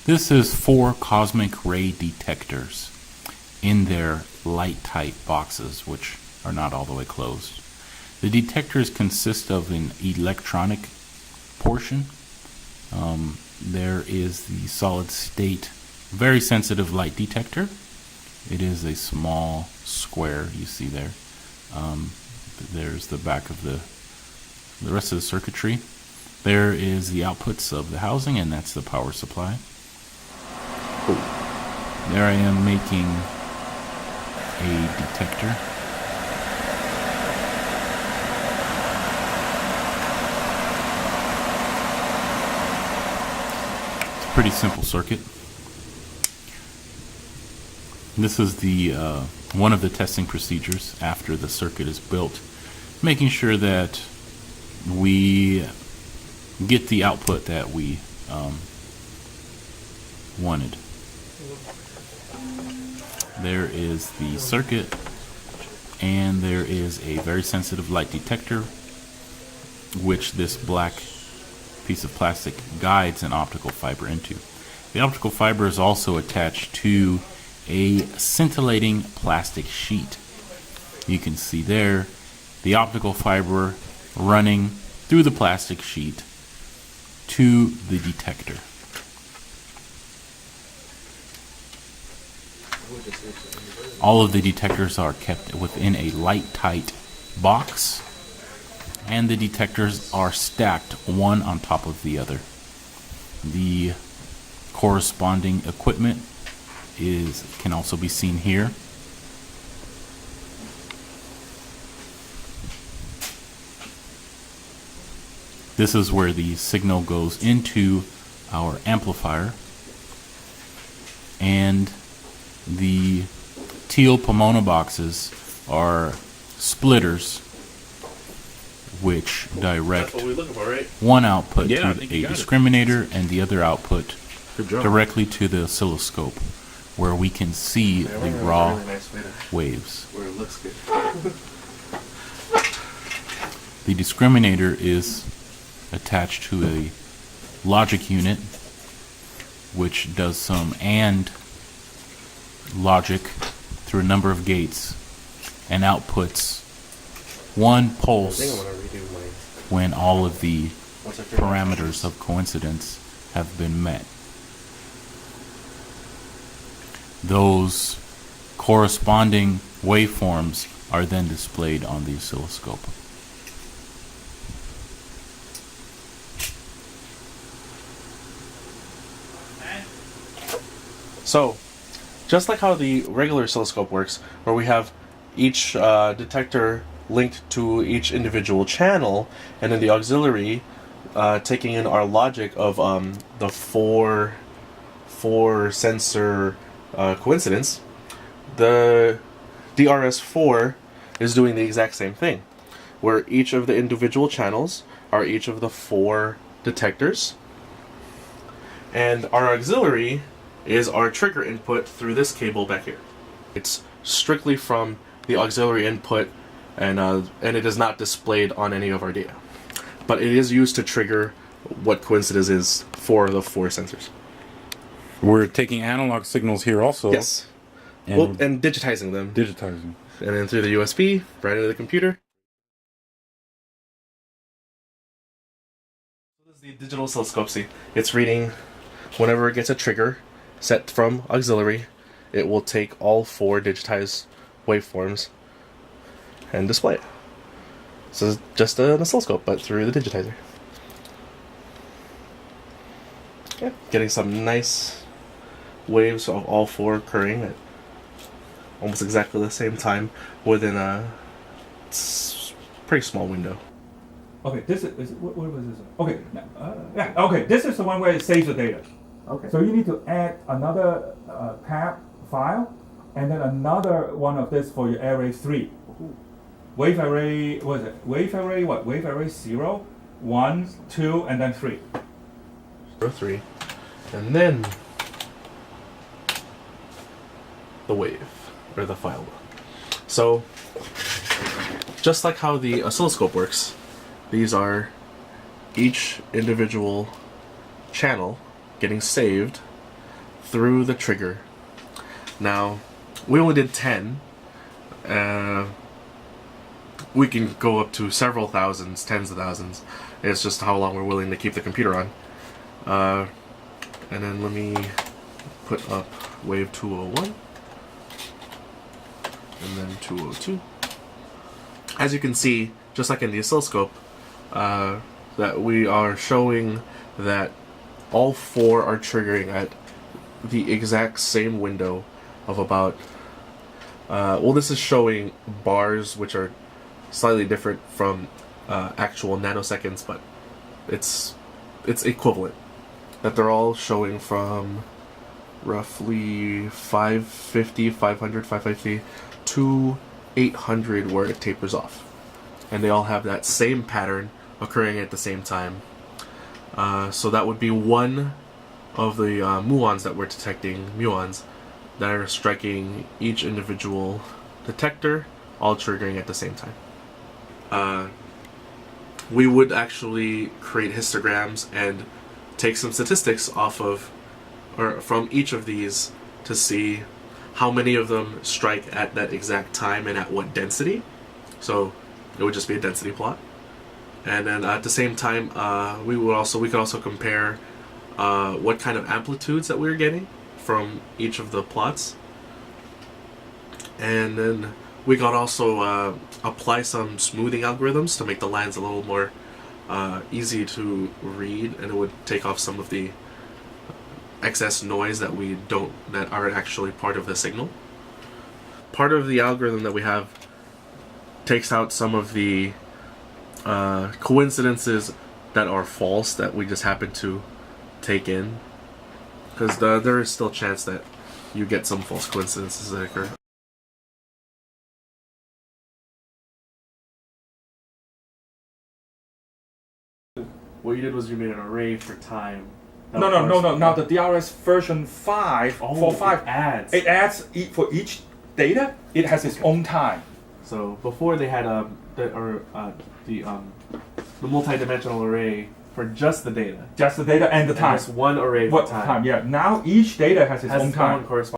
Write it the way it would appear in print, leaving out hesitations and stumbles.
This is 4 cosmic ray detectors in their light tight boxes, which are not all the way closed. The detectors consist of an electronic portion. There is the solid state very sensitive light detector. It is a small square you see there. There's the back of the rest of the circuitry. There is the outputs of the housing, and that's the power supply. There I am making a detector. It's a pretty simple circuit. This is the one of the testing procedures after the circuit is built, making sure that we get the output that we wanted. There is the circuit, and there is a very sensitive light detector, which this black piece of plastic guides an optical fiber into. The optical fiber is also attached to a scintillating plastic sheet. You can see there the optical fiber running through the plastic sheet to the detector. All of the detectors are kept within a light tight box, and the detectors are stacked one on top of the other. The corresponding equipment can also be seen here. This is where the signal goes into our amplifier, and the teal Pomona boxes are splitters which direct one output to a discriminator and the other output directly to the oscilloscope, where we can see the raw waves. Where it looks good. The discriminator is attached to a logic unit, which does some AND logic through a number of gates and outputs one pulse when all of the parameters of coincidence have been met. Those corresponding waveforms are then displayed on the oscilloscope. So, just like how the regular oscilloscope works, where we have each detector linked to each individual channel, and then the auxiliary taking in our logic of the four sensor coincidence, the DRS4 is doing the exact same thing, where each of the individual channels are each of the 4 detectors, and our auxiliary is our trigger input through this cable back here. It's strictly from the auxiliary input, and it is not displayed on any of our data. But it is used to trigger what coincidence is for the 4 sensors. We're taking analog signals here also. Yes. And digitizing them. Digitizing. And then through the USB, right into the computer. This is the digital oscilloscope. See, it's reading whenever it gets a trigger set from auxiliary, it will take all 4 digitized waveforms and display it. So it's just an oscilloscope, but through the digitizer. Yeah, getting some nice waves of all 4 occurring at almost exactly the same time within a pretty small window. Okay, this is what was this? Okay, yeah. Okay, this is the one where it saves the data. Okay. So you need to add another tab file, and then another one of this for your array 3. Wave array, what is it? Wave array what? Wave array 0, 1, 2, and then 3. 3. And then the wave, or the file. So, just like how the oscilloscope works, these are each individual channel getting saved through the trigger. Now, we only did 10. We can go up to several thousands, tens of thousands. It's just how long we're willing to keep the computer on. And then let me put up wave 201. And then 202. As you can see, just like in the oscilloscope, that we are showing that all 4 are triggering at the exact same window of about, well, this is showing bars which are slightly different from actual nanoseconds, but it's equivalent. That they're all showing from roughly 550, 500, 550 to 800 where it tapers off. And they all have that same pattern occurring at the same time. So that would be one of the muons that we're detecting, muons, that are striking each individual detector, all triggering at the same time. We would actually create histograms and take some statistics off of, or from each of these, to see how many of them strike at that exact time and at what density. So it would just be a density plot. And then at the same time, we could also compare what kind of amplitudes that we were getting from each of the plots. And then we could also apply some smoothing algorithms to make the lines a little more easy to read, and it would take off some of the excess noise that are actually part of the signal. Part of the algorithm that we have takes out some of the coincidences that are false that we just happen to take in, because there is still a chance that you get some false coincidences that occur. What you did was you made an array for time. No. Now the DRS version 5 for 5 adds. It adds for each data. It has its own time. So before they had the multi-dimensional array for just the data. Just the data and the time. Just one array for What time. time? Yeah. Now each data has its own time. Corresponding